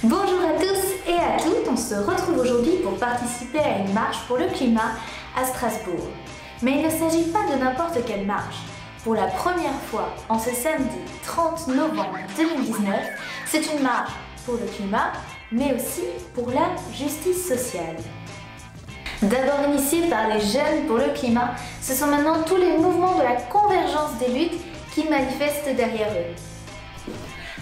Bonjour à tous et à toutes, on se retrouve aujourd'hui pour participer à une marche pour le climat à Strasbourg. Mais il ne s'agit pas de n'importe quelle marche. Pour la première fois, en ce samedi 30 novembre 2019, c'est une marche pour le climat, mais aussi pour la justice sociale. D'abord initiée par les jeunes pour le climat, ce sont maintenant tous les mouvements de la convergence des luttes qui manifestent derrière eux.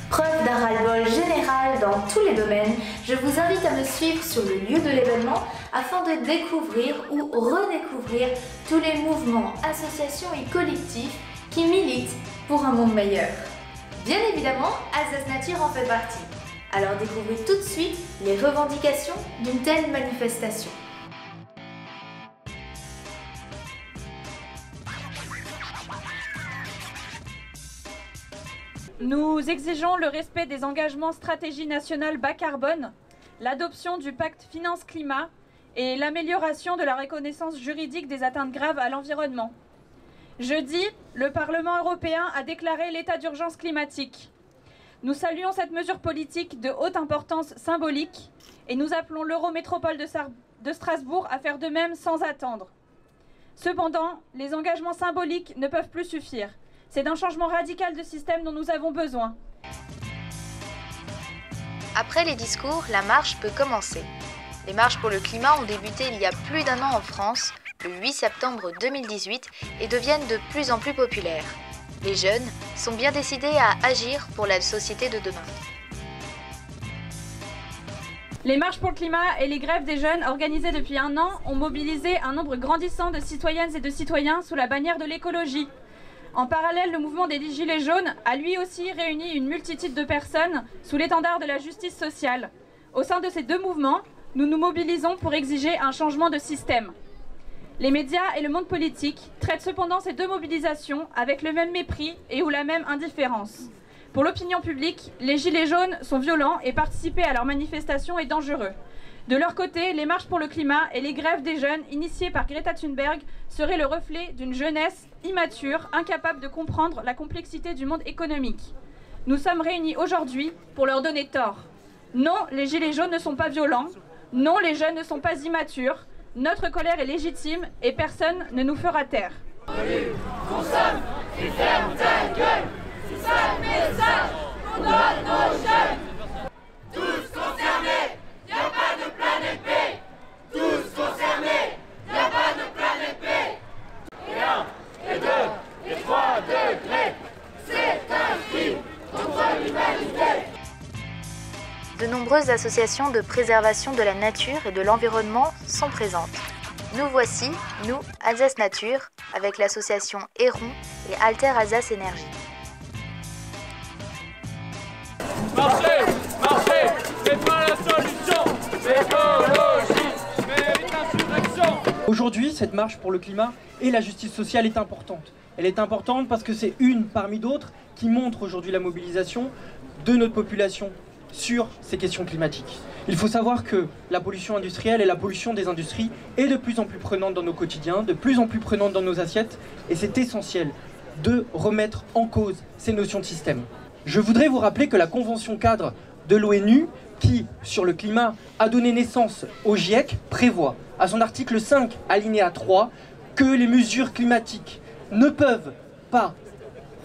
Preuve d'un ras-le-bol général dans tous les domaines, je vous invite à me suivre sur le lieu de l'événement afin de découvrir ou redécouvrir tous les mouvements, associations et collectifs qui militent pour un monde meilleur. Bien évidemment, Alsace Nature en fait partie. Alors découvrez tout de suite les revendications d'une telle manifestation. Nous exigeons le respect des engagements stratégie nationale bas carbone, l'adoption du pacte finance-climat et l'amélioration de la reconnaissance juridique des atteintes graves à l'environnement. Jeudi, le Parlement européen a déclaré l'état d'urgence climatique. Nous saluons cette mesure politique de haute importance symbolique et nous appelons l'Eurométropole de Strasbourg à faire de même sans attendre. Cependant, les engagements symboliques ne peuvent plus suffire. C'est d'un changement radical de système dont nous avons besoin. Après les discours, la marche peut commencer. Les marches pour le climat ont débuté il y a plus d'un an en France, le 8 septembre 2018, et deviennent de plus en plus populaires. Les jeunes sont bien décidés à agir pour la société de demain. Les marches pour le climat et les grèves des jeunes organisées depuis un an ont mobilisé un nombre grandissant de citoyennes et de citoyens sous la bannière de l'écologie. En parallèle, le mouvement des Gilets jaunes a lui aussi réuni une multitude de personnes sous l'étendard de la justice sociale. Au sein de ces deux mouvements, nous nous mobilisons pour exiger un changement de système. Les médias et le monde politique traitent cependant ces deux mobilisations avec le même mépris et ou la même indifférence. Pour l'opinion publique, les Gilets jaunes sont violents et participer à leurs manifestations est dangereux. De leur côté, les marches pour le climat et les grèves des jeunes initiées par Greta Thunberg seraient le reflet d'une jeunesse immature, incapable de comprendre la complexité du monde économique. Nous sommes réunis aujourd'hui pour leur donner tort. Non, les gilets jaunes ne sont pas violents. Non, les jeunes ne sont pas immatures. Notre colère est légitime et personne ne nous fera taire. Consomme et ferme ta gueule. C'est ça le message qu'on donne aux jeunes. Tous concernés. Y'a pas de planète B. Tous concernés. Y'a pas de planète B. Et 1, et 2, et 3 degrés. C'est un crime contre l'humanité. De nombreuses associations de préservation de la nature et de l'environnement sont présentes. Nous voici, nous, Alsace Nature, avec l'association Héron et Alter Alsace Énergie. Marchez, marchez, c'est pas la solution. L'écologie mérite insurrection. Aujourd'hui, cette marche pour le climat et la justice sociale est importante. Elle est importante parce que c'est une parmi d'autres qui montre aujourd'hui la mobilisation de notre population sur ces questions climatiques. Il faut savoir que la pollution industrielle et la pollution des industries est de plus en plus prenante dans nos quotidiens, de plus en plus prenante dans nos assiettes, et c'est essentiel de remettre en cause ces notions de système. Je voudrais vous rappeler que la Convention cadre de l'ONU, qui, sur le climat, a donné naissance au GIEC, prévoit, à son article 5, alinéa 3, que les mesures climatiques ne peuvent pas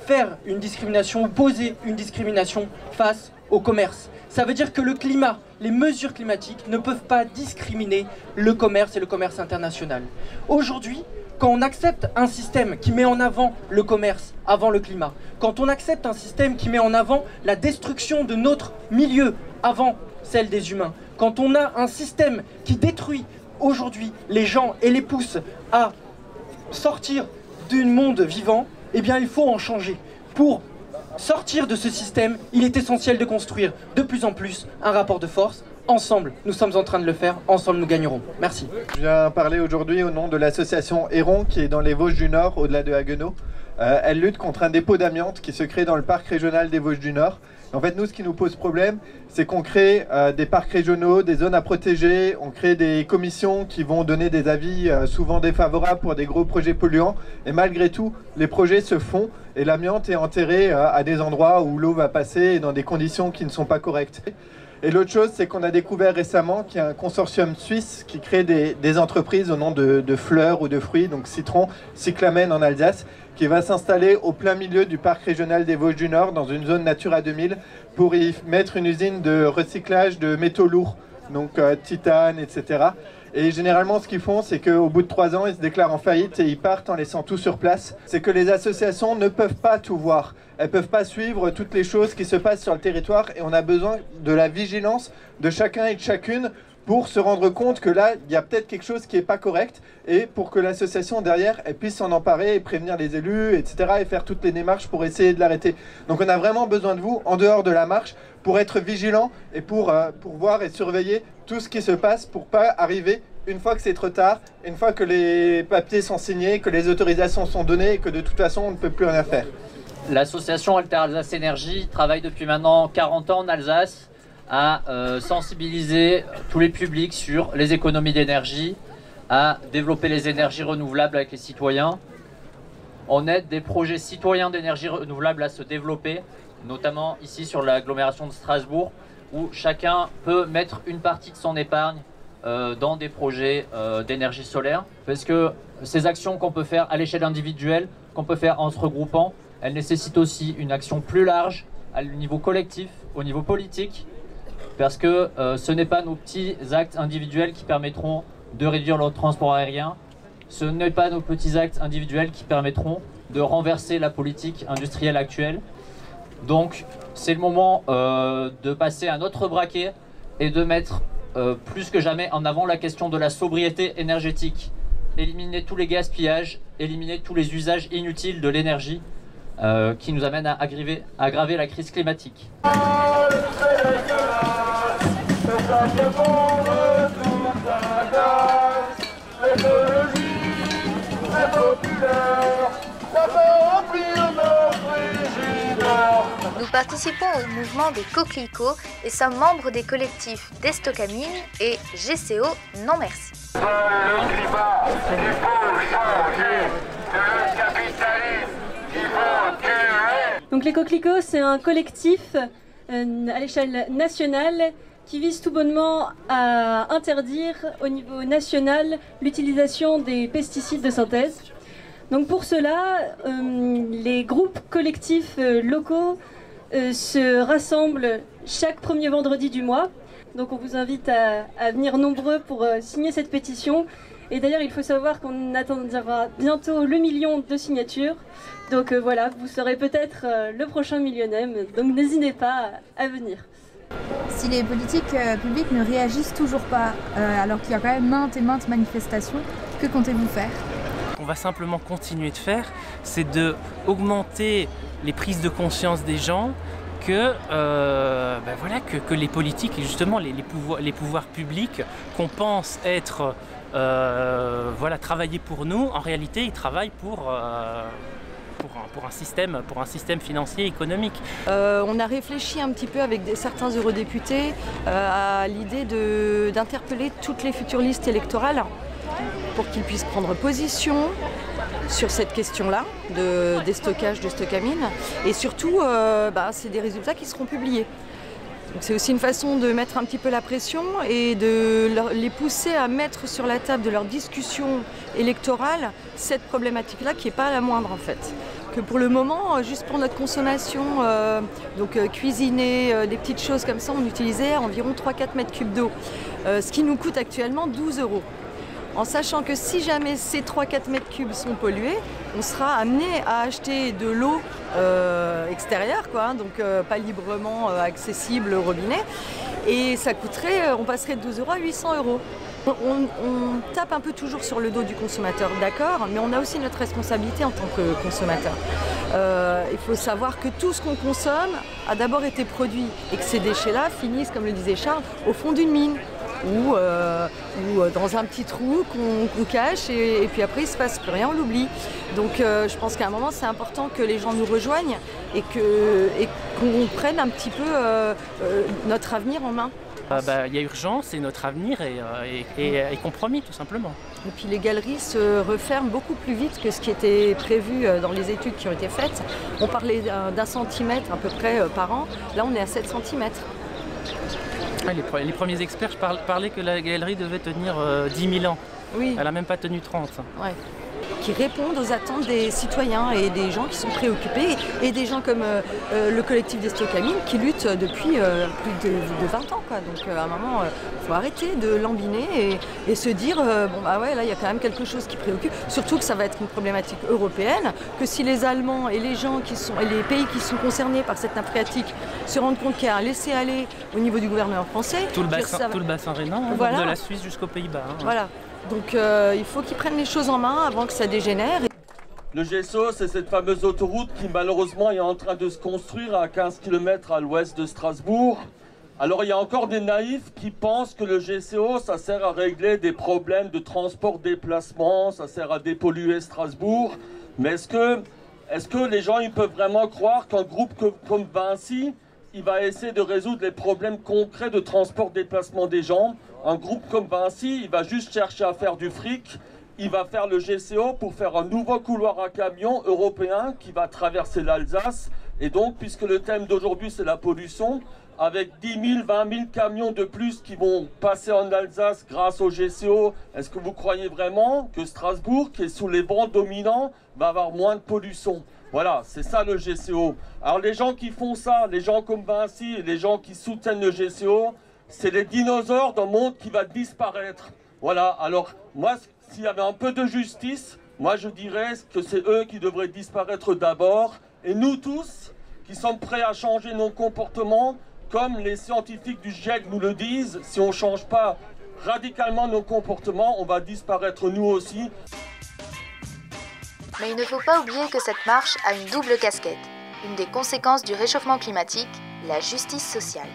faire une discrimination ou poser une discrimination face au commerce. Ça veut dire que le climat, les mesures climatiques ne peuvent pas discriminer le commerce et le commerce international. Aujourd'hui, quand on accepte un système qui met en avant le commerce avant le climat, quand on accepte un système qui met en avant la destruction de notre milieu avant celle des humains, quand on a un système qui détruit aujourd'hui les gens et les pousse à sortir du monde vivant, eh bien il faut en changer. Pour sortir de ce système, il est essentiel de construire de plus en plus un rapport de force. Ensemble, nous sommes en train de le faire. Ensemble, nous gagnerons. Merci. Je viens parler aujourd'hui au nom de l'association Héron qui est dans les Vosges du Nord, au-delà de Haguenau. Elle lutte contre un dépôt d'amiante qui se crée dans le parc régional des Vosges du Nord. En fait, nous, ce qui nous pose problème, c'est qu'on crée des parcs régionaux, des zones à protéger, on crée des commissions qui vont donner des avis souvent défavorables pour des gros projets polluants. Et malgré tout, les projets se font et l'amiante est enterrée à des endroits où l'eau va passer et dans des conditions qui ne sont pas correctes. Et l'autre chose, c'est qu'on a découvert récemment qu'il y a un consortium suisse qui crée des entreprises au nom de fleurs ou de fruits, donc citron, cyclamen en Alsace, qui va s'installer au plein milieu du parc régional des Vosges du Nord, dans une zone Natura 2000, pour y mettre une usine de recyclage de métaux lourds, donc titane, etc. Et généralement, ce qu'ils font, c'est qu'au bout de 3 ans, ils se déclarent en faillite et ils partent en laissant tout sur place. C'est que les associations ne peuvent pas tout voir. Elles ne peuvent pas suivre toutes les choses qui se passent sur le territoire et on a besoin de la vigilance de chacun et de chacune pour se rendre compte que là, il y a peut-être quelque chose qui n'est pas correct et pour que l'association derrière, elle puisse s'en emparer et prévenir les élus, etc. et faire toutes les démarches pour essayer de l'arrêter. Donc on a vraiment besoin de vous, en dehors de la marche, pour être vigilant et pour voir et surveiller tout ce qui se passe pour pas arriver une fois que c'est trop tard, une fois que les papiers sont signés, que les autorisations sont données et que de toute façon on ne peut plus rien faire. L'association Alter Alsace Énergie travaille depuis maintenant 40 ans en Alsace à sensibiliser tous les publics sur les économies d'énergie, à développer les énergies renouvelables avec les citoyens. On aide des projets citoyens d'énergie renouvelable à se développer, notamment ici sur l'agglomération de Strasbourg, où chacun peut mettre une partie de son épargne dans des projets d'énergie solaire. Parce que ces actions qu'on peut faire à l'échelle individuelle, qu'on peut faire en se regroupant, elles nécessitent aussi une action plus large, au niveau collectif, au niveau politique, parce que ce n'est pas nos petits actes individuels qui permettront de réduire le transport aérien, ce n'est pas nos petits actes individuels qui permettront de renverser la politique industrielle actuelle. Donc c'est le moment de passer à notre braquet et de mettre plus que jamais en avant la question de la sobriété énergétique. Éliminer tous les gaspillages, éliminer tous les usages inutiles de l'énergie qui nous amènent à aggraver la crise climatique. Nous participons au mouvement des coquelicots et sommes membres des collectifs Destocamine et GCO Non Merci. Le climat, il faut changer, le capitalisme, il faut tuer. Donc les coquelicots, c'est un collectif à l'échelle nationale qui vise tout bonnement à interdire au niveau national l'utilisation des pesticides de synthèse. Donc pour cela, les groupes collectifs locaux se rassemblent chaque premier vendredi du mois. Donc on vous invite à venir nombreux pour signer cette pétition. Et d'ailleurs, il faut savoir qu'on attendra bientôt le 1 million de signatures. Donc voilà, vous serez peut-être le prochain millionnaire. Donc n'hésitez pas à venir. Si les politiques publiques ne réagissent toujours pas, alors qu'il y a quand même maintes et maintes manifestations, que comptez-vous faire ? On va simplement continuer de faire, c'est d'augmenter les prises de conscience des gens que, voilà, que les politiques et justement les pouvoirs publics qu'on pense être travailler pour nous, en réalité ils travaillent pour un système financier économique. On a réfléchi un petit peu avec certains eurodéputés à l'idée d'interpeller toutes les futures listes électorales pour qu'ils puissent prendre position sur cette question-là de déstockage de Stocamine. Et surtout, c'est des résultats qui seront publiés. Donc c'est aussi une façon de mettre un petit peu la pression et de les pousser à mettre sur la table de leur discussion électorale cette problématique-là qui n'est pas la moindre en fait. Que pour le moment, juste pour notre consommation, cuisiner, des petites choses comme ça, on utilisait environ 3-4 mètres cubes d'eau, ce qui nous coûte actuellement 12 €. En sachant que si jamais ces 3-4 mètres cubes sont pollués, on sera amené à acheter de l'eau extérieure, donc pas librement accessible au robinet. Et ça coûterait, on passerait de 12 € à 800 €. On tape un peu toujours sur le dos du consommateur, d'accord, mais on a aussi notre responsabilité en tant que consommateur. Il faut savoir que tout ce qu'on consomme a d'abord été produit et que ces déchets-là finissent, comme le disait Charles, au fond d'une mine. ou dans un petit trou qu'on cache et puis après il ne se passe plus rien, on l'oublie. Donc je pense qu'à un moment c'est important que les gens nous rejoignent et qu'on prenne un petit peu notre avenir en main. Il y a urgence et notre avenir est compromis tout simplement. Et puis les galeries se referment beaucoup plus vite que ce qui était prévu dans les études qui ont été faites. On parlait d'1 centimètre à peu près par an, là on est à 7 cm. Les premiers experts parlaient que la galerie devait tenir 10 000 ans. Oui. Elle n'a même pas tenu 30. Ouais. Qui répondent aux attentes des citoyens et des gens qui sont préoccupés et des gens comme le collectif des Stockamines qui luttent depuis plus de 20 ans. Quoi. Donc à un moment, il faut arrêter de lambiner et se dire là il y a quand même quelque chose qui préoccupe. Surtout que ça va être une problématique européenne, que si les Allemands et les gens et les pays qui sont concernés par cette nappe phréatique se rendent compte qu'il y a un laisser-aller au niveau du gouvernement français. Tout le bassin rhénan, voilà. De la Suisse jusqu'aux Pays-Bas. Voilà. Donc il faut qu'ils prennent les choses en main avant que ça dégénère. Le GSO, c'est cette fameuse autoroute qui malheureusement est en train de se construire à 15 km à l'ouest de Strasbourg. Alors il y a encore des naïfs qui pensent que le GCO, ça sert à régler des problèmes de transport-déplacement, ça sert à dépolluer Strasbourg. Mais est-ce que les gens ils peuvent vraiment croire qu'un groupe comme Vinci, il va essayer de résoudre les problèmes concrets de transport-déplacement des gens? Un groupe comme Vinci, il va juste chercher à faire du fric. Il va faire le GCO pour faire un nouveau couloir à camion européen qui va traverser l'Alsace. Et donc, puisque le thème d'aujourd'hui, c'est la pollution, avec 10 000, 20 000 camions de plus qui vont passer en Alsace grâce au GCO, est-ce que vous croyez vraiment que Strasbourg, qui est sous les vents dominants, va avoir moins de pollution? Voilà, c'est ça le GCO. Alors les gens qui font ça, les gens comme Vinci, les gens qui soutiennent le GCO, c'est les dinosaures d'un monde qui va disparaître. Voilà, alors moi, s'il y avait un peu de justice, moi je dirais que c'est eux qui devraient disparaître d'abord. Et nous tous, qui sommes prêts à changer nos comportements, comme les scientifiques du GIEC nous le disent, si on ne change pas radicalement nos comportements, on va disparaître nous aussi. Mais il ne faut pas oublier que cette marche a une double casquette. Une des conséquences du réchauffement climatique, la justice sociale.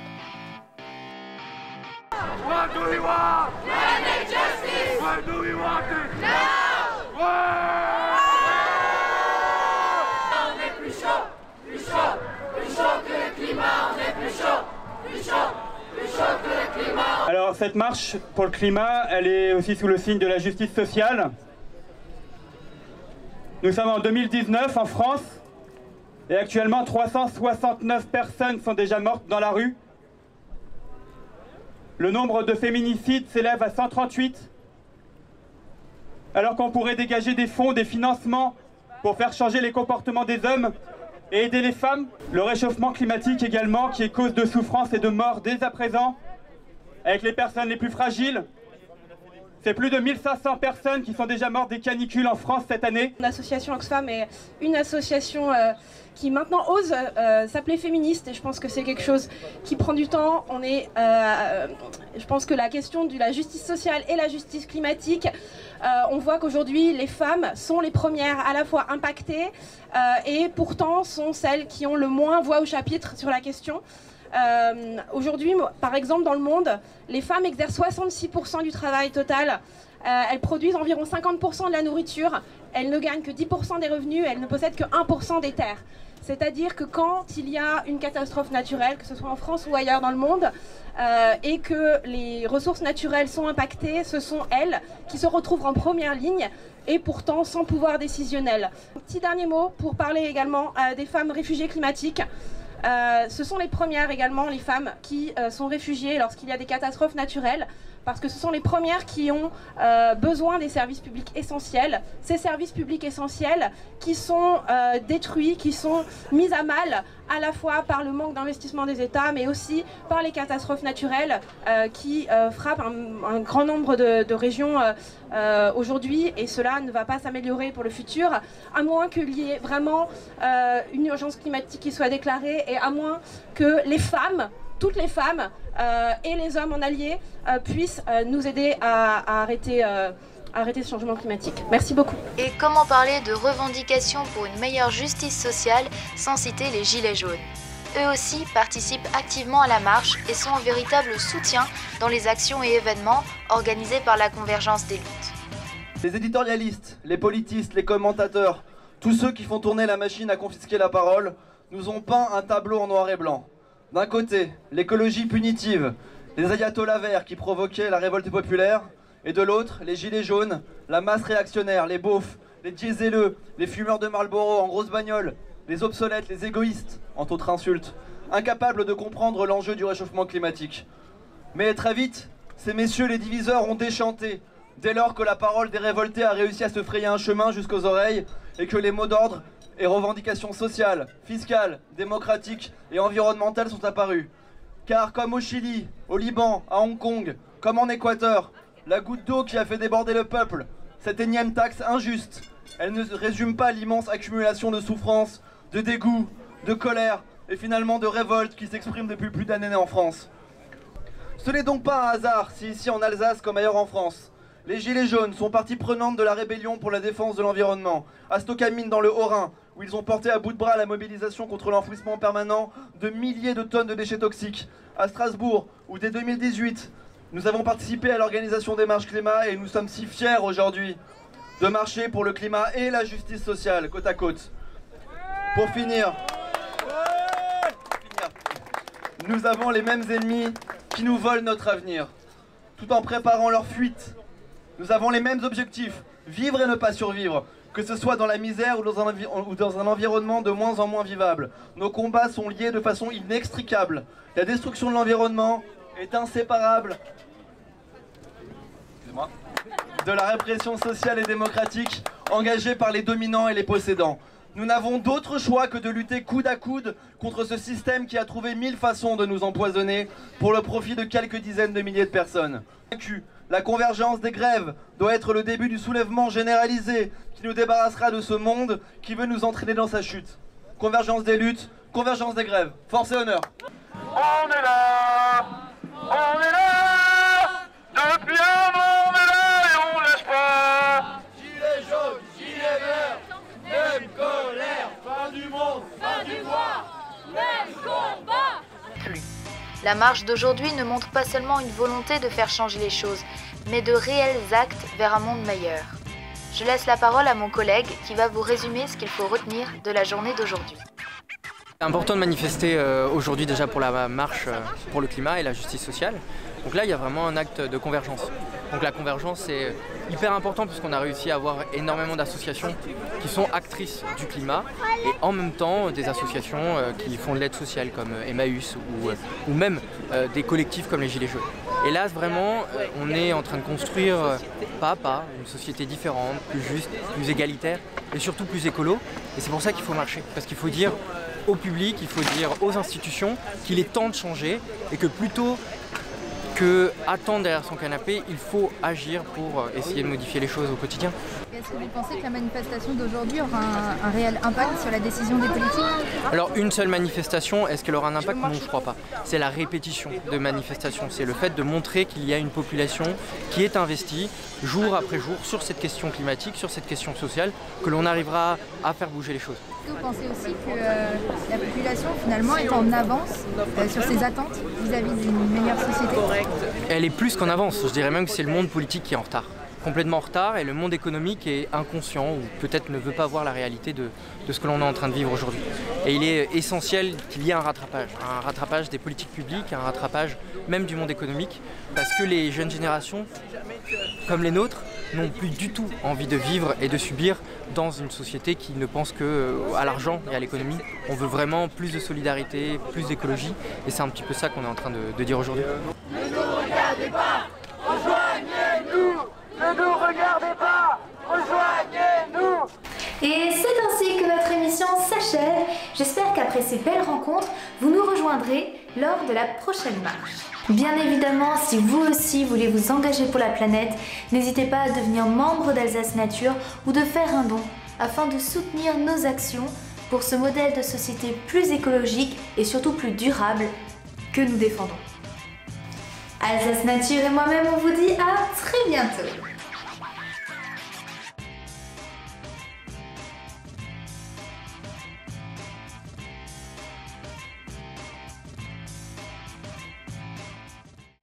What do we want? Climate justice! When do we want it? Now! On est plus chaud, plus chaud, plus chaud que le climat, on est plus chaud, plus chaud, plus chaud que le climat. Alors cette marche pour le climat, elle est aussi sous le signe de la justice sociale. Nous sommes en 2019 en France et actuellement 369 personnes sont déjà mortes dans la rue. Le nombre de féminicides s'élève à 138, alors qu'on pourrait dégager des fonds, des financements pour faire changer les comportements des hommes et aider les femmes. Le réchauffement climatique également, qui est cause de souffrance et de mort dès à présent, avec les personnes les plus fragiles. C'est plus de 1500 personnes qui sont déjà mortes des canicules en France cette année. L'association Oxfam est une association qui maintenant ose s'appeler féministe et je pense que c'est quelque chose qui prend du temps. Je pense que la question de la justice sociale et la justice climatique, on voit qu'aujourd'hui les femmes sont les premières à la fois impactées et pourtant sont celles qui ont le moins voix au chapitre sur la question. Aujourd'hui, par exemple, dans le monde, les femmes exercent 66% du travail total. Elles produisent environ 50% de la nourriture. Elles ne gagnent que 10% des revenus. Elles ne possèdent que 1% des terres. C'est-à-dire que quand il y a une catastrophe naturelle, que ce soit en France ou ailleurs dans le monde, et que les ressources naturelles sont impactées, ce sont elles qui se retrouvent en première ligne et pourtant sans pouvoir décisionnel. Petit dernier mot pour parler également des femmes réfugiées climatiques. Ce sont les premières également, les femmes qui sont réfugiées lorsqu'il y a des catastrophes naturelles, parce que ce sont les premières qui ont besoin des services publics essentiels. Ces services publics essentiels qui sont détruits, qui sont mis à mal à la fois par le manque d'investissement des États, mais aussi par les catastrophes naturelles qui frappent un grand nombre de régions aujourd'hui, et cela ne va pas s'améliorer pour le futur, à moins qu'il y ait vraiment une urgence climatique qui soit déclarée, et à moins que les femmes, toutes les femmes et les hommes en alliés puissent nous aider à arrêter ce changement climatique. Merci beaucoup. Et comment parler de revendications pour une meilleure justice sociale sans citer les gilets jaunes? eux aussi participent activement à la marche et sont un véritable soutien dans les actions et événements organisés par la Convergence des luttes. Les éditorialistes, les politistes, les commentateurs, tous ceux qui font tourner la machine à confisquer la parole, nous ont peint un tableau en noir et blanc. D'un côté, l'écologie punitive, les ayatollahs verts qui provoquaient la révolte populaire, et de l'autre, les gilets jaunes, la masse réactionnaire, les beaufs, les dieseleux, les fumeurs de Marlboro en grosse bagnole, les obsolètes, les égoïstes, entre autres insultes, incapables de comprendre l'enjeu du réchauffement climatique. Mais très vite, ces messieurs les diviseurs ont déchanté, dès lors que la parole des révoltés a réussi à se frayer un chemin jusqu'aux oreilles, et que les mots d'ordre et revendications sociales, fiscales, démocratiques et environnementales sont apparus. Car comme au Chili, au Liban, à Hong Kong, comme en Équateur, la goutte d'eau qui a fait déborder le peuple, cette énième taxe injuste, elle ne résume pas l'immense accumulation de souffrance, de dégoût, de colère et finalement de révolte qui s'exprime depuis plus d'un an en France. Ce n'est donc pas un hasard si ici en Alsace comme ailleurs en France, les Gilets jaunes sont partie prenante de la rébellion pour la défense de l'environnement, à Stocamine dans le Haut-Rhin, où ils ont porté à bout de bras la mobilisation contre l'enfouissement permanent de milliers de tonnes de déchets toxiques, à Strasbourg, où dès 2018, nous avons participé à l'organisation des marches climat et nous sommes si fiers aujourd'hui de marcher pour le climat et la justice sociale, côte à côte. Pour finir, nous avons les mêmes ennemis qui nous volent notre avenir, tout en préparant leur fuite. Nous avons les mêmes objectifs, vivre et ne pas survivre, que ce soit dans la misère ou dans un environnement de moins en moins vivable. Nos combats sont liés de façon inextricable. La destruction de l'environnement est inséparable de la répression sociale et démocratique engagée par les dominants et les possédants. Nous n'avons d'autre choix que de lutter coude à coude contre ce système qui a trouvé 1000 façons de nous empoisonner pour le profit de quelques dizaines de milliers de personnes. La convergence des grèves doit être le début du soulèvement généralisé qui nous débarrassera de ce monde qui veut nous entraîner dans sa chute. Convergence des luttes, convergence des grèves. Force et honneur. On est là, depuis un an on est là et on lâche pas. Gilets jaunes, gilets verts, même colère, fin du monde, fin du mois, même combat. La marche d'aujourd'hui ne montre pas seulement une volonté de faire changer les choses, mais de réels actes vers un monde meilleur. Je laisse la parole à mon collègue qui va vous résumer ce qu'il faut retenir de la journée d'aujourd'hui. C'est important de manifester aujourd'hui déjà pour la marche pour le climat et la justice sociale. Donc là, il y a vraiment un acte de convergence. Donc la convergence, c'est hyper important puisqu'on a réussi à avoir énormément d'associations qui sont actrices du climat et en même temps des associations qui font de l'aide sociale comme Emmaüs ou même des collectifs comme les Gilets jaunes. Et là, vraiment, on est en train de construire pas à pas une société différente, plus juste, plus égalitaire et surtout plus écolo. Et c'est pour ça qu'il faut marcher, parce qu'il faut dire au public, il faut dire aux institutions qu'il est temps de changer et que plutôt que attendre derrière son canapé, il faut agir pour essayer de modifier les choses au quotidien. Est-ce que vous pensez que la manifestation d'aujourd'hui aura un réel impact sur la décision des politiques? Alors une seule manifestation, est-ce qu'elle aura un impact? Non, je ne crois pas. C'est la répétition de manifestations, c'est le fait de montrer qu'il y a une population qui est investie jour après jour sur cette question climatique, sur cette question sociale, que l'on arrivera à faire bouger les choses. Est-ce que vous pensez aussi que la population finalement est en avance sur ses attentes vis-à-vis d'une meilleure société? Elle est plus qu'en avance, je dirais même que c'est le monde politique qui est en retard. Complètement en retard et le monde économique est inconscient ou peut-être ne veut pas voir la réalité de ce que l'on est en train de vivre aujourd'hui. Et il est essentiel qu'il y ait un rattrapage des politiques publiques, un rattrapage même du monde économique, parce que les jeunes générations, comme les nôtres, n'ont plus du tout envie de vivre et de subir dans une société qui ne pense qu'à l'argent et à l'économie. On veut vraiment plus de solidarité, plus d'écologie et c'est un petit peu ça qu'on est en train de dire aujourd'hui. Ne nous regardez pas, rejoignez-nous. Ne nous regardez pas, rejoignez-nous. Et c'est ainsi que notre émission s'achève. J'espère qu'après ces belles rencontres, vous nous rejoindrez lors de la prochaine marche. Bien évidemment, si vous aussi voulez vous engager pour la planète, n'hésitez pas à devenir membre d'Alsace Nature ou de faire un don afin de soutenir nos actions pour ce modèle de société plus écologique et surtout plus durable que nous défendons. Alsace Nature et moi-même, on vous dit à très bientôt.